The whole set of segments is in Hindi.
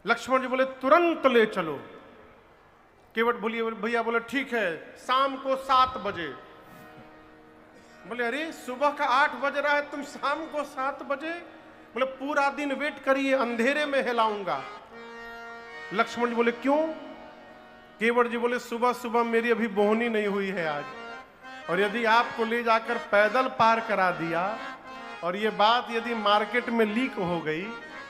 लक्ष्मण जी बोले तुरंत ले चलो। केवट बोलिए भैया बोले ठीक है, शाम को 7 बजे। बोले अरे सुबह का 8 बज रहा है, तुम शाम को 7 बजे? बोले पूरा दिन वेट करिए, अंधेरे में हिलाऊंगा। लक्ष्मण जी बोले क्यों? केवट जी बोले सुबह सुबह मेरी अभी बोहनी नहीं हुई है आज, और यदि आपको ले जाकर पैदल पार करा दिया और ये बात यदि मार्केट में लीक हो गई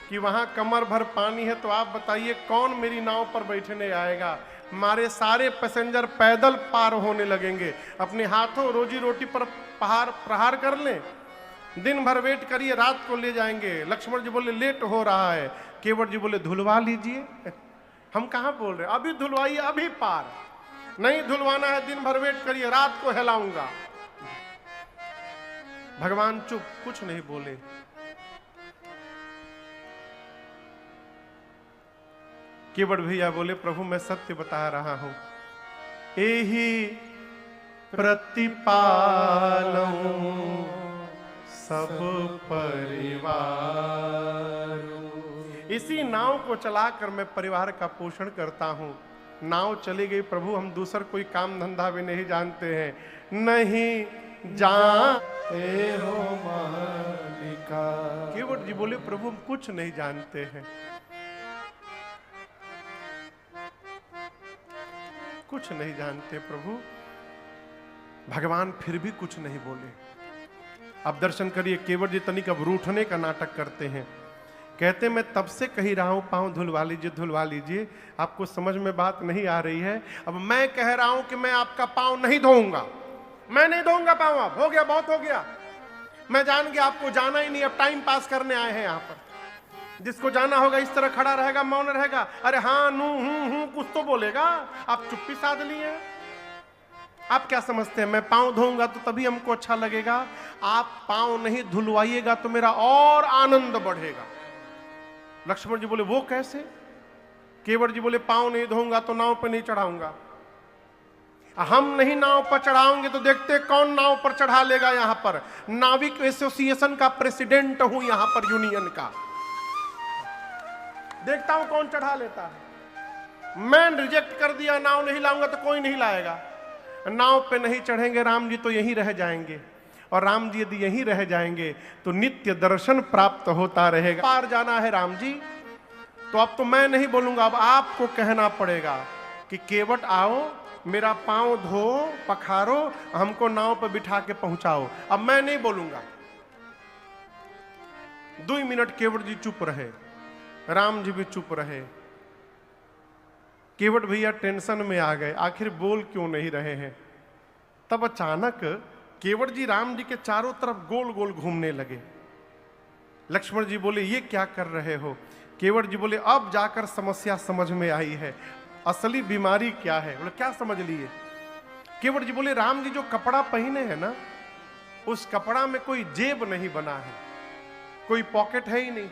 कि वहां कमर भर पानी है, तो आप बताइए कौन मेरी नाव पर बैठने आएगा? हमारे सारे पैसेंजर पैदल पार होने लगेंगे। अपने हाथों रोजी रोटी पर प्रहार कर लें, दिन भर वेट करिए, रात को ले जाएंगे। लक्ष्मण जी बोले लेट हो रहा है। केवट जी बोले धुलवा लीजिए। हम कहां बोल रहे हैं, अभी धुलवाइए, अभी पार। नहीं धुलवाना है, दिन भर वेट करिए, रात को हिलाऊंगा। भगवान चुप, कुछ नहीं बोले। केवट भैया बोले प्रभु मैं सत्य बता रहा हूं, एही प्रतिपालूं सब परिवार। इसी नाव को चलाकर मैं परिवार का पोषण करता हूं। नाव चली गई प्रभु, हम दूसर कोई काम धंधा भी नहीं जानते हैं। नहीं जानते हो मालिका। केवट जी बोले प्रभु हम कुछ नहीं जानते हैं, कुछ नहीं जानते प्रभु। भगवान फिर भी कुछ नहीं बोले। अब दर्शन करिए, केवट जी तनिक अब रूठने का नाटक करते हैं। कहते मैं तब से कही रहा हूं पांव धुलवा लीजिए, धुलवा लीजिए, आपको समझ में बात नहीं आ रही है। अब मैं कह रहा हूं कि मैं आपका पांव नहीं धोऊंगा, मैं नहीं धोऊंगा पांव। अब हो गया, बहुत हो गया। मैं जान गया आपको जाना ही नहीं, अब टाइम पास करने आए हैं यहां पर। जिसको जाना होगा इस तरह खड़ा रहेगा, मौन रहेगा। अरे हाँ नू हूं कुछ तो बोलेगा। आप चुप्पी साध लिए। आप क्या समझते हैं मैं पांव धोऊंगा तो तभी हमको अच्छा लगेगा? आप पांव नहीं धुलवाइएगा तो मेरा और आनंद बढ़ेगा। लक्ष्मण जी बोले वो कैसे? केवट जी बोले पांव नहीं धोऊंगा तो नाव पर नहीं चढ़ाऊंगा। हम नहीं नाव पर चढ़ाओगे तो देखते कौन नाव पर चढ़ा लेगा। यहां पर नाविक एसोसिएशन का प्रेसिडेंट हूं, यहां पर यूनियन का, देखता हूं कौन चढ़ा लेता है। मैं रिजेक्ट कर दिया, नाव नहीं लाऊंगा तो कोई नहीं लाएगा। नाव पे नहीं चढ़ेंगे राम जी तो यहीं रह जाएंगे, और राम जी यदि यहीं रह जाएंगे तो नित्य दर्शन प्राप्त होता रहेगा। पार जाना है राम जी, तो अब तो मैं नहीं बोलूंगा, अब आपको कहना पड़ेगा कि केवट आओ, मेरा पांव धो, पखारो, हमको नाव पर बिठा के पहुंचाओ। अब मैं नहीं बोलूंगा। 2 मिनट केवट जी चुप रहे, राम जी भी चुप रहे। केवट भैया टेंशन में आ गए, आखिर बोल क्यों नहीं रहे हैं। तब अचानक केवट जी राम जी के चारों तरफ गोल गोल घूमने लगे। लक्ष्मण जी बोले ये क्या कर रहे हो? केवट जी बोले अब जाकर समस्या समझ में आई है, असली बीमारी क्या है। बोले क्या समझ लिए? केवट जी बोले राम जी जो कपड़ा पहने हैं ना, उस कपड़ा में कोई जेब नहीं बना है, कोई पॉकेट है ही नहीं।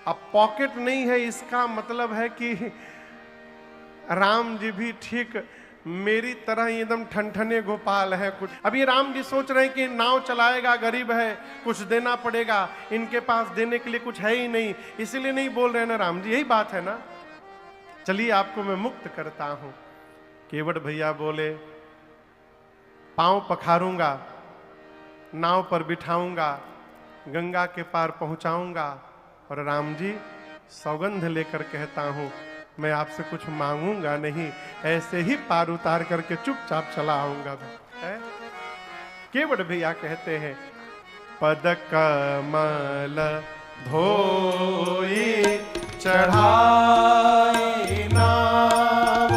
अब पॉकेट नहीं है इसका मतलब है कि राम जी भी ठीक मेरी तरह ही एकदम ठनठने गोपाल है कुछ। अब ये राम जी सोच रहे हैं कि नाव चलाएगा, गरीब है, कुछ देना पड़ेगा, इनके पास देने के लिए कुछ है ही नहीं, इसीलिए नहीं बोल रहे हैं ना राम जी, यही बात है ना। चलिए आपको मैं मुक्त करता हूं। केवट भैया बोले पांव पखारूंगा, नाव पर बिठाऊंगा, गंगा के पार पहुंचाऊंगा, और राम जी सौगंध लेकर कहता हूं मैं आपसे कुछ मांगूंगा नहीं, ऐसे ही पार उतार करके चुपचाप चला आऊंगा। केवट भैया कहते हैं पद कमल धोई चढ़ाई नाव,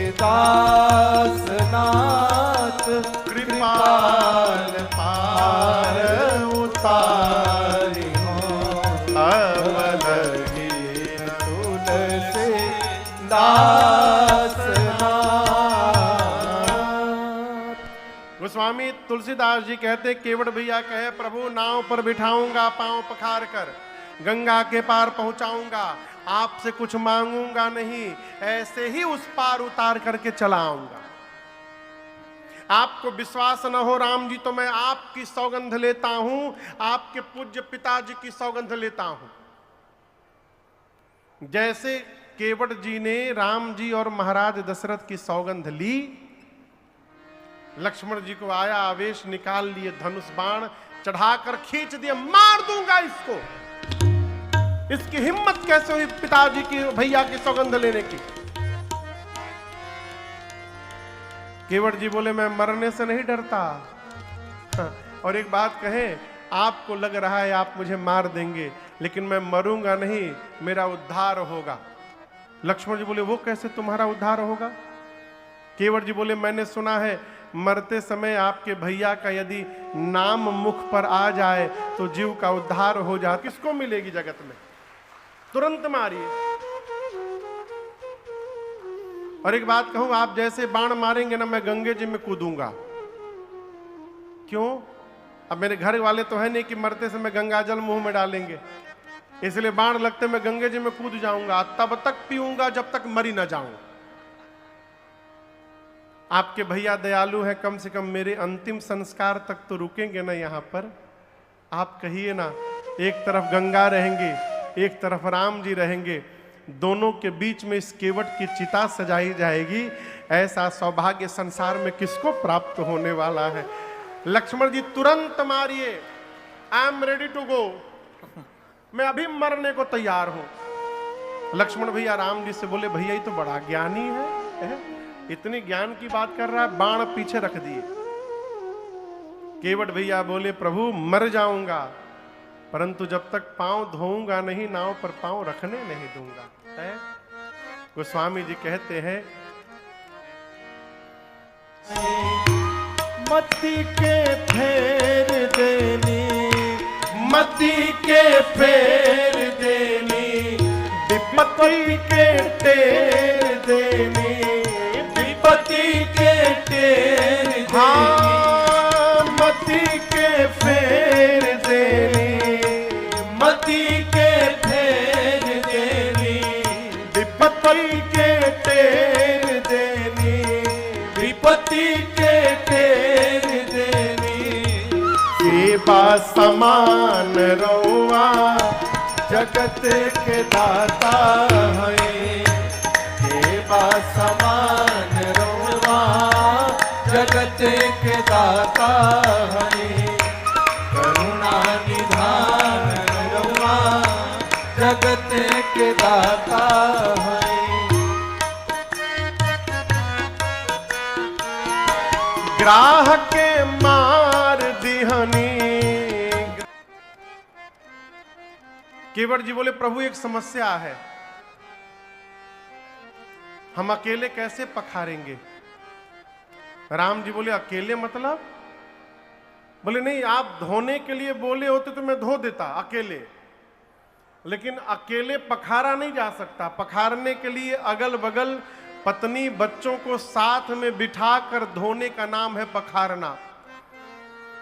तुलसीदास नाथ कृपाल पार उतारी हो। अवलहीन तुलसीदास नाथ। गोस्वामी तुलसीदास जी कहते केवट भैया कहे प्रभु नाव पर बिठाऊंगा, पांव पखार कर गंगा के पार पहुंचाऊंगा, आपसे कुछ मांगूंगा नहीं, ऐसे ही उस पार उतार करके चला आऊंगा। आपको विश्वास न हो राम जी तो मैं आपकी सौगंध लेता हूं, आपके पूज्य पिताजी की सौगंध लेता हूं। जैसे केवट जी ने राम जी और महाराज दशरथ की सौगंध ली, लक्ष्मण जी को आया आवेश, निकाल लिए धनुष बाण, चढ़ाकर खींच दिया, मार दूंगा इसको। इसकी हिम्मत कैसे हुई पिताजी की, भैया की सौगंध लेने की। केवट जी बोले मैं मरने से नहीं डरता। और एक बात कहें, आपको लग रहा है आप मुझे मार देंगे, लेकिन मैं मरूंगा नहीं, मेरा उद्धार होगा। लक्ष्मण जी बोले वो कैसे तुम्हारा उद्धार होगा? केवट जी बोले मैंने सुना है मरते समय आपके भैया का यदि नाम मुख पर आ जाए तो जीव का उद्धार हो जाए। किसको मिलेगी जगत में? तुरंत मारिए। और एक बात कहूं, आप जैसे बाण मारेंगे ना, मैं गंगे जी में कूदूंगा। क्यों? अब मेरे घर वाले तो है नहीं कि मरते समय गंगा जल मुंह में डालेंगे, इसलिए बाण लगते मैं गंगे जी में कूद जाऊंगा, तब तक पीऊंगा जब तक मरी ना जाऊं। आपके भैया दयालु है, कम से कम मेरे अंतिम संस्कार तक तो रुकेंगे ना यहां पर। आप कहिए ना, एक तरफ गंगा रहेंगे, एक तरफ राम जी रहेंगे, दोनों के बीच में इस केवट की चिता सजाई जाएगी। ऐसा सौभाग्य संसार में किसको प्राप्त होने वाला है? लक्ष्मण जी तुरंत मारिए, I am ready to go, मैं अभी मरने को तैयार हूं। लक्ष्मण भैया राम जी से बोले भैया ये तो बड़ा ज्ञानी है, इतनी ज्ञान की बात कर रहा है, बाण पीछे रख दिए। केवट भैया बोले प्रभु मर जाऊंगा, परंतु जब तक पांव धोऊंगा नहीं, नाव पर पांव रखने नहीं दूंगा। है गोस्वामी जी कहते हैं, मति के फेर देनी, मति के फेर देनी, विपत्ति के टेर देनी, विपत्ति के टेर देनी। हाँ, मति के फेर देनी, मति के फेर देनी, विपत्ति के टेर देनी, विपत्ति के टेर देनी। सेवा समान रौआ जगत के दाता है, सेवा समान रौआ जगत के दाता है। करुणा निधान रौआ जगत के दाता है। ग्राह के मार दिहनी। केवट जी बोले प्रभु एक समस्या है, हम अकेले कैसे पखारेंगे? राम जी बोले अकेले मतलब? बोले नहीं, आप धोने के लिए बोले होते तो मैं धो देता अकेले, लेकिन अकेले पखारा नहीं जा सकता। पखारने के लिए अगल बगल पत्नी बच्चों को साथ में बिठाकर धोने का नाम है पखारना।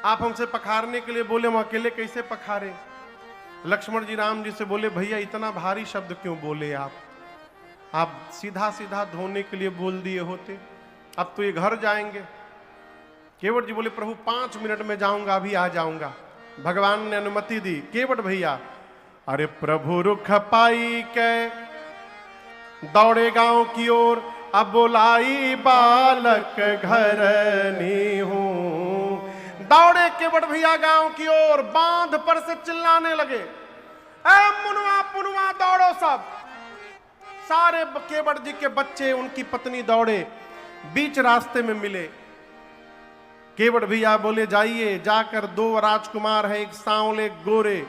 आप हमसे पखारने के लिए बोले, हम अकेले कैसे पखारे? लक्ष्मण जी राम जी से बोले भैया इतना भारी शब्द क्यों बोले आप सीधा सीधा धोने के लिए बोल दिए होते, अब तो ये घर जाएंगे। केवट जी बोले प्रभु 5 मिनट में जाऊंगा, अभी आ जाऊंगा। भगवान ने अनुमति दी। केवट भैया अरे प्रभु रुख पाई के दौड़े गांव की ओर, अब बुलाई बालक घर नी हूं। दौड़े केवट भैया गांव की ओर, बांध पर से चिल्लाने लगे, ए मुनवा पुनवा दौड़ो सब। सारे केवट जी के बच्चे, उनकी पत्नी दौड़े, बीच रास्ते में मिले। केवट भैया बोले जाइए, जाकर 2 राजकुमार है, एक सांवले एक गोरे,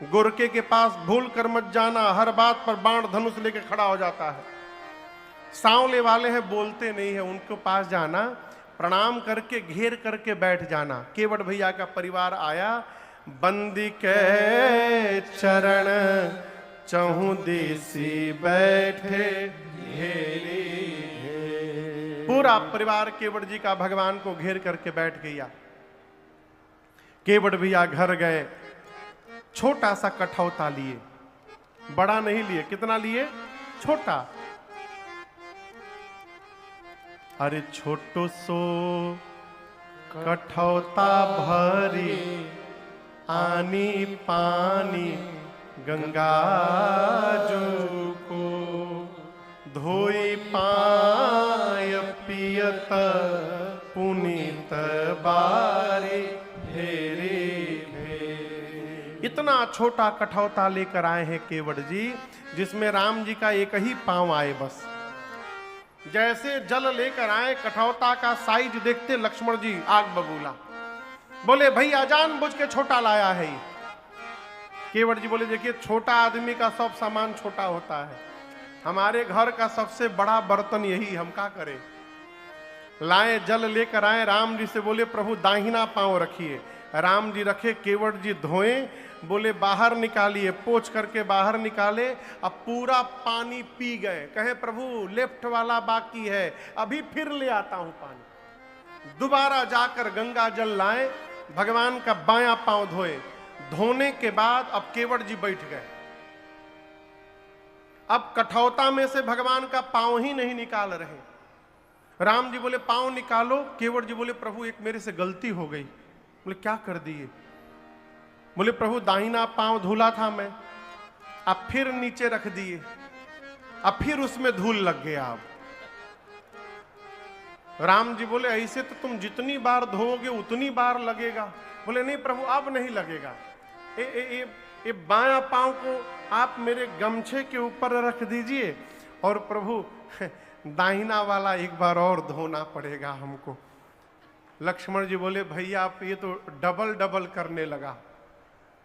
गोरके के पास भूल कर मत जाना, हर बात पर बाण धनुष लेके खड़ा हो जाता है। सांवले वाले हैं, बोलते नहीं है, उनके पास जाना, प्रणाम करके घेर करके बैठ जाना। केवट भैया का परिवार आया, बंदी के चरण चहु देसी बैठे घेरी। पूरा परिवार केवट जी का भगवान को घेर करके बैठ गया। केवट भैया घर गए, छोटा सा कठौता लिए, बड़ा नहीं लिए। कितना लिए? छोटा। अरे छोटो सो कठौता भरी, आनी पानी गंगा जो को। धोई पाय पियत पुनीत बारी फेरी फेरी। इतना छोटा कठौता लेकर आए हैं केवट जी, जिसमें राम जी का एक ही पांव आए बस। जैसे जल लेकर आए, कठौता का साइज देखते लक्ष्मण जी आग बबूला, बोले भैया जानबूझ के छोटा लाया है ये। केवट जी बोले देखिए छोटा आदमी का सब सामान छोटा होता है, हमारे घर का सबसे बड़ा बर्तन यही, हम क्या करें। लाए जल लेकर आए, राम जी से बोले प्रभु दाहिना पांव रखिए। राम जी रखे, केवट जी धोए, बोले बाहर निकालिए, पोंछ करके बाहर निकाले। अब पूरा पानी पी गए, कहे प्रभु लेफ्ट वाला बाकी है, अभी फिर ले आता हूं पानी। दोबारा जाकर गंगा जल लाए, भगवान का बायां पांव धोए। धोने के बाद अब केवट जी बैठ गए। अब कठौता में से भगवान का पांव ही नहीं निकाल रहे। राम जी बोले पांव निकालो। केवट जी बोले प्रभु एक मेरे से गलती हो गई। बोले क्या कर दिए? बोले प्रभु दाहिना पांव धुला था मैं, अब फिर नीचे रख दिए, अब फिर उसमें धूल लग गया। अब राम जी बोले ऐसे तो तुम जितनी बार धोओगे उतनी बार लगेगा। बोले नहीं प्रभु अब नहीं लगेगा, ये बायां पांव को आप मेरे गमछे के ऊपर रख दीजिए और प्रभु दाहिना वाला एक बार और धोना पड़ेगा हमको। लक्ष्मण जी बोले भैया आप ये तो डबल डबल करने लगा।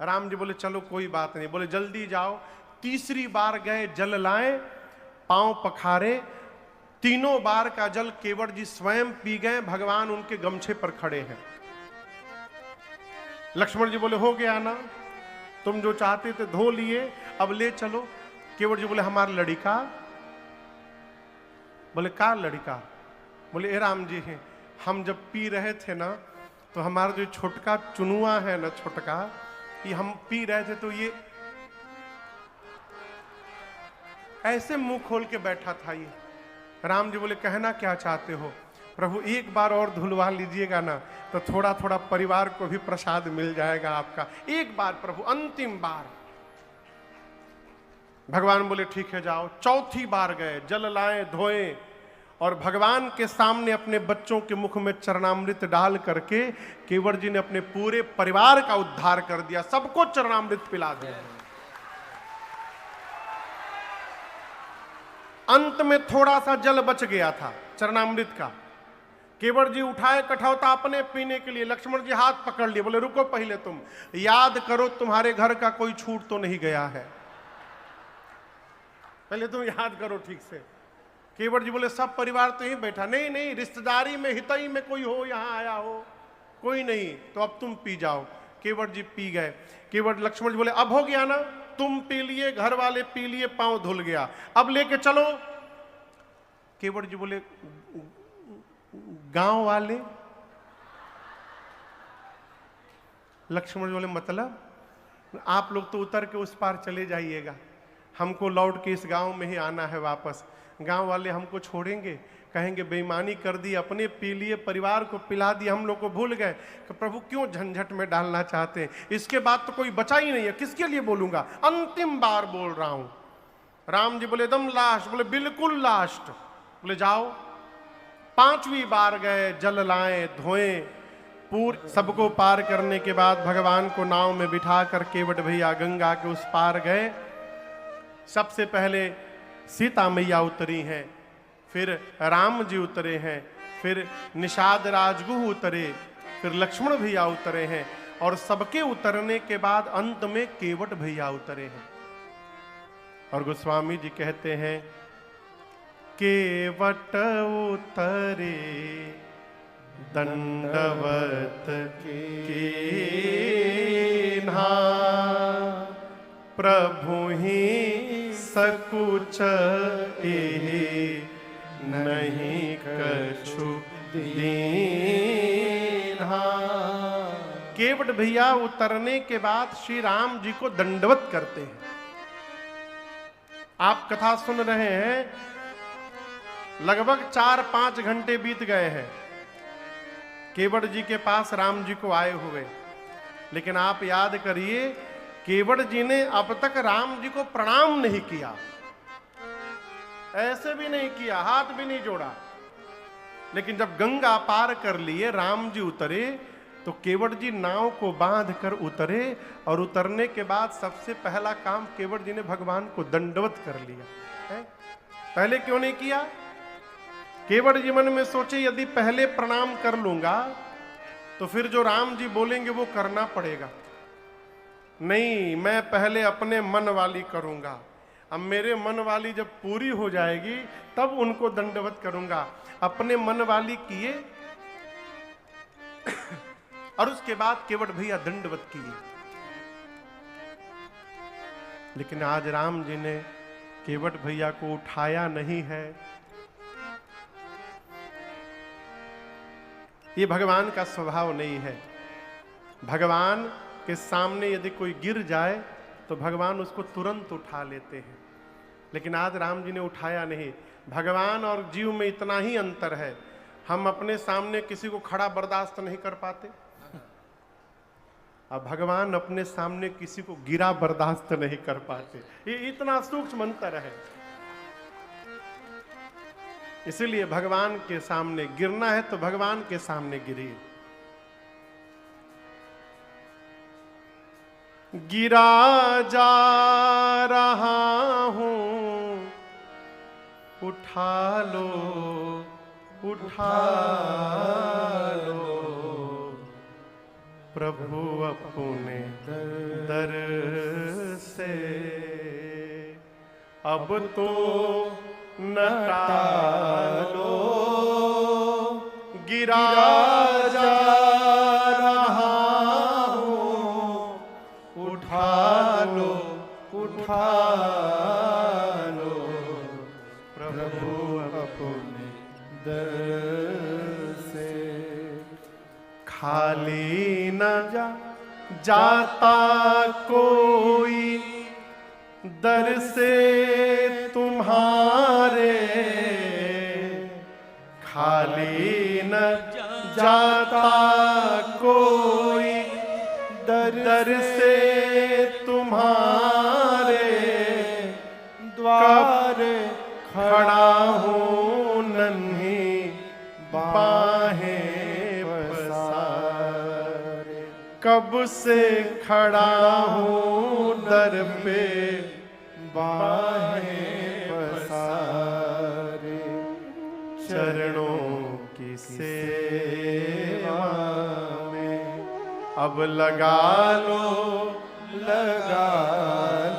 राम जी बोले चलो कोई बात नहीं। बोले जल्दी जाओ। तीसरी बार गए, जल लाए, पांव पखारे, तीनों बार का जल केवट जी स्वयं पी गए। भगवान उनके गमछे पर खड़े हैं। लक्ष्मण जी बोले हो गया ना, तुम जो चाहते थे धो लिए, अब ले चलो। केवट जी बोले हमारा लड़का। बोले का लड़का? बोले ए राम जी हैं, हम जब पी रहे थे ना तो हमारा जो छोटका चुनुआ है ना, छोटका, ये हम पी रहे थे तो ये ऐसे मुंह खोल के बैठा था ये। राम जी बोले कहना क्या चाहते हो? प्रभु एक बार और धुलवा लीजिएगा ना तो थोड़ा थोड़ा परिवार को भी प्रसाद मिल जाएगा आपका, एक बार प्रभु, अंतिम बार। भगवान बोले ठीक है जाओ। चौथी बार गए, जल लाए, धोए और भगवान के सामने अपने बच्चों के मुख में चरणामृत डाल करके केवट जी ने अपने पूरे परिवार का उद्धार कर दिया, सबको चरणामृत पिला दिया। अंत में थोड़ा सा जल बच गया था चरणामृत का। केवट जी उठाए कठौता अपने पीने के लिए, लक्ष्मण जी हाथ पकड़ लिए, बोले रुको पहले तुम याद करो तुम्हारे घर का कोई छूट तो नहीं गया है, पहले तुम याद करो ठीक से। केवट जी बोले सब परिवार तो यहीं बैठा। नहीं नहीं, रिश्तेदारी में हितई में कोई हो, यहां आया हो, कोई नहीं, तो अब तुम पी जाओ। केवट जी पी गए। केवट लक्ष्मण जी बोले अब हो गया ना, तुम पी लिए, घर वाले पी लिए, पांव धुल गया, अब लेके चलो। केवट जी बोले गांव वाले? लक्ष्मण जी बोले मतलब आप लोग तो उतर के उस पार चले जाइएगा, हमको लौट के इस गांव में ही आना है वापस। गांव वाले हमको छोड़ेंगे? कहेंगे बेईमानी कर दी, अपने पी लिए, परिवार को पिला दिया, हम लोग को भूल गए। कि प्रभु क्यों झंझट में डालना चाहते हैं? इसके बाद तो कोई बचा ही नहीं है, किसके लिए बोलूंगा? अंतिम बार बोल रहा हूं। राम जी बोले एकदम लास्ट? बोले बिल्कुल लास्ट। बोले जाओ। पांचवी बार गए, जल लाए, धोए, सबको पार करने के बाद भगवान को नाव में बिठा कर केवट भैया गंगा के उस पार गए। सबसे पहले सीता मैया उतरी हैं, फिर राम जी उतरे हैं, फिर निषाद राजगुह उतरे, फिर लक्ष्मण भैया उतरे हैं और सबके उतरने के बाद अंत में केवट भैया उतरे हैं। और गोस्वामी जी कहते हैं केवट उतरे दंडवत कीन्हा, प्रभु ही सकुच एहि नहीं कछु दीन्हा। केवट भैया उतरने के बाद श्री राम जी को दंडवत करते हैं। आप कथा सुन रहे हैं, लगभग 4-5 घंटे बीत गए हैं केवट जी के पास राम जी को आए हुए, लेकिन आप याद करिए केवट जी ने अब तक राम जी को प्रणाम नहीं किया। ऐसे भी नहीं किया, हाथ भी नहीं जोड़ा। लेकिन जब गंगा पार कर लिए, राम जी उतरे, तो केवट जी नाव को बांध कर उतरे, और उतरने के बाद सबसे पहला काम केवट जी ने भगवान को दंडवत कर लिया है। पहले क्यों नहीं किया? केवट जी मन में सोचे यदि पहले प्रणाम कर लूंगा तो फिर जो राम जी बोलेंगे वो करना पड़ेगा। नहीं, मैं पहले अपने मन वाली करूंगा। अब मेरे मन वाली जब पूरी हो जाएगी तब उनको दंडवत करूंगा। अपने मन वाली किए और उसके बाद केवट भैया दंडवत किए। लेकिन आज राम जी ने केवट भैया को उठाया नहीं है। ये भगवान का स्वभाव नहीं है। भगवान के सामने यदि कोई गिर जाए तो भगवान उसको तुरंत उठा लेते हैं, लेकिन आज राम जी ने उठाया नहीं। भगवान और जीव में इतना ही अंतर है, हम अपने सामने किसी को खड़ा बर्दाश्त नहीं कर पाते, अब भगवान अपने सामने किसी को गिरा बर्दाश्त नहीं कर पाते। ये इतना सूक्ष्म अंतर है। इसीलिए भगवान के सामने गिरना है तो भगवान के सामने गिरिए। गिरा जा रहा हूं, उठा लो, उठा लो प्रभु अपने दर से, अब तो न टालो। गिरा जा रहा हूं, उठा लो, उठा लो प्रभु अपने दर से। खाली न जाता कोई दर से तुम्हारे, खाली न जाता कोई दर से तुम्हारे, द्वार खड़ा हूं नन्ही बाहें पसारे। कब से खड़ा हूं दर पे बाहें पसारे, चरणों की सेवा में अब लगा लो, लगा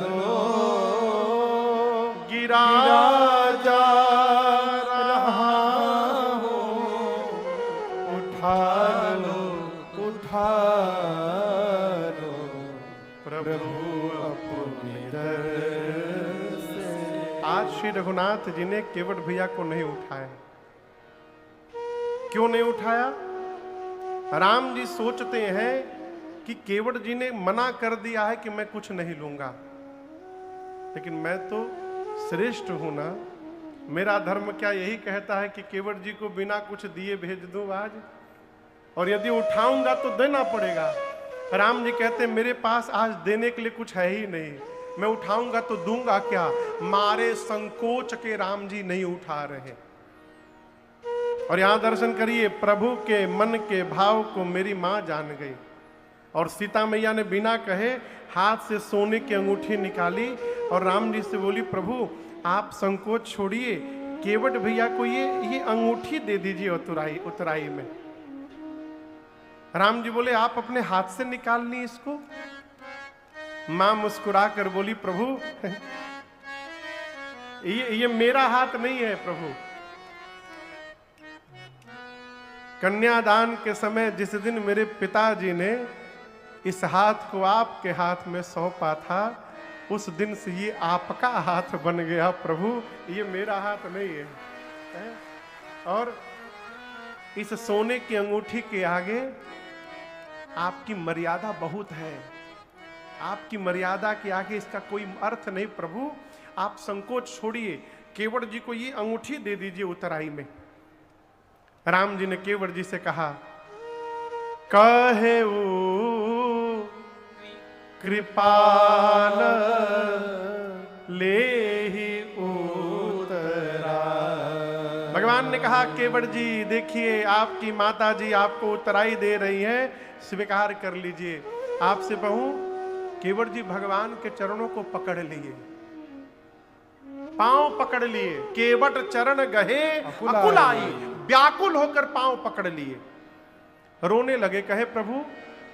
लो। गिरा जा रहा हूं, उठा लो, उठा लो प्रभु अपने दर से। आज श्री रघुनाथ जी ने केवट भैया को नहीं उठाया। क्यों नहीं उठाया? राम जी सोचते हैं कि केवट जी ने मना कर दिया है कि मैं कुछ नहीं लूंगा, लेकिन मैं तो श्रेष्ठ हूं ना। मेरा धर्म क्या यही कहता है कि केवट जी को बिना कुछ दिए भेज दूं आज, और यदि उठाऊंगा तो देना पड़ेगा। राम जी कहते हैं मेरे पास आज देने के लिए कुछ है ही नहीं, मैं उठाऊंगा तो दूंगा क्या। मारे संकोच के राम जी नहीं उठा रहे। और यहां दर्शन करिए, प्रभु के मन के भाव को मेरी मां जान गई, और सीता मैया ने बिना कहे हाथ से सोने की अंगूठी निकाली और राम जी से बोली, प्रभु आप संकोच छोड़िए, केवट भैया को ये अंगूठी दे दीजिए उतराई में। राम जी बोले, आप अपने हाथ से निकाल ली इसको। मां मुस्कुरा कर बोली, प्रभु ये मेरा हाथ नहीं है प्रभु। कन्यादान के समय जिस दिन मेरे पिताजी ने इस हाथ को आपके हाथ में सौंपा था, उस दिन से ये आपका हाथ बन गया प्रभु, ये मेरा हाथ नहीं है। और इस सोने की अंगूठी के आगे आपकी मर्यादा बहुत है, आपकी मर्यादा के आगे इसका कोई अर्थ नहीं प्रभु। आप संकोच छोड़िए, केवट जी को ये अंगूठी दे दीजिए उतराई में। राम जी ने केवट जी से कहा, कहे कृपाल ले ही उतराई, भगवान ने कहा केवट जी देखिए आपकी माता जी आपको उत्तराई दे रही हैं, स्वीकार कर लीजिए। आपसे कहूं, केवट जी भगवान के चरणों को पकड़ लिए, पांव पकड़ लिए। केवट चरण गहे अकुलाई, व्याकुल होकर पांव पकड़ लिए, रोने लगे। कहे प्रभु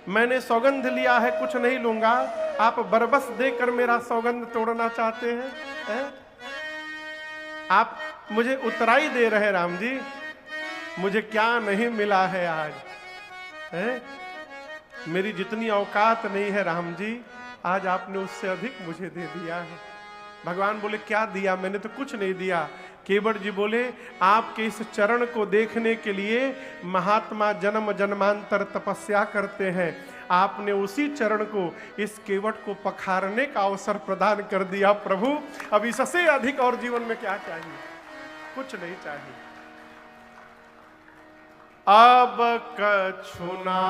मैंने सौगंध लिया है, कुछ नहीं लूंगा, आप बरबस देकर मेरा सौगंध तोड़ना चाहते हैं? आप मुझे उतराई दे रहे राम जी, मुझे क्या नहीं मिला है आज है? मेरी जितनी औकात नहीं है राम जी, आज आपने उससे अधिक मुझे दे दिया है। भगवान बोले क्या दिया? मैंने तो कुछ नहीं दिया। केवट जी बोले आपके इस चरण को देखने के लिए महात्मा जन्म जन्मांतर तपस्या करते हैं, आपने उसी चरण को इस केवट को पखारने का अवसर प्रदान कर दिया। प्रभु अब इससे अधिक और जीवन में क्या चाहिए? कुछ नहीं चाहिए। अब कछुना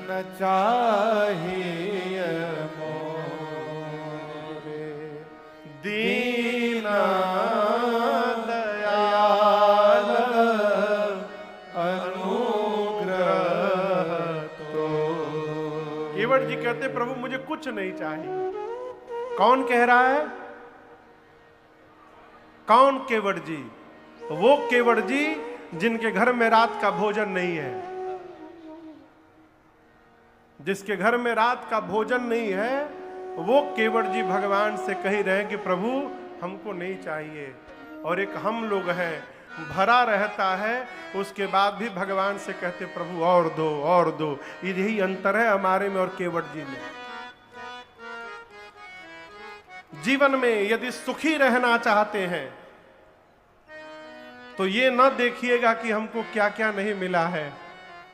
न चाहिए दीन दयाल अनुग्रह तो। केवट जी कहते प्रभु मुझे कुछ नहीं चाहिए। कौन कह रहा है? कौन केवट जी? वो केवट जी जिनके घर में रात का भोजन नहीं है, जिसके घर में रात का भोजन नहीं है, वो केवट जी भगवान से कह रहे हैं कि प्रभु हमको नहीं चाहिए। और एक हम लोग हैं भरा रहता है, उसके बाद भी भगवान से कहते प्रभु और दो और दो। यही अंतर है हमारे में और केवट जी में। जीवन में यदि सुखी रहना चाहते हैं तो ये न देखिएगा कि हमको क्या क्या नहीं मिला है,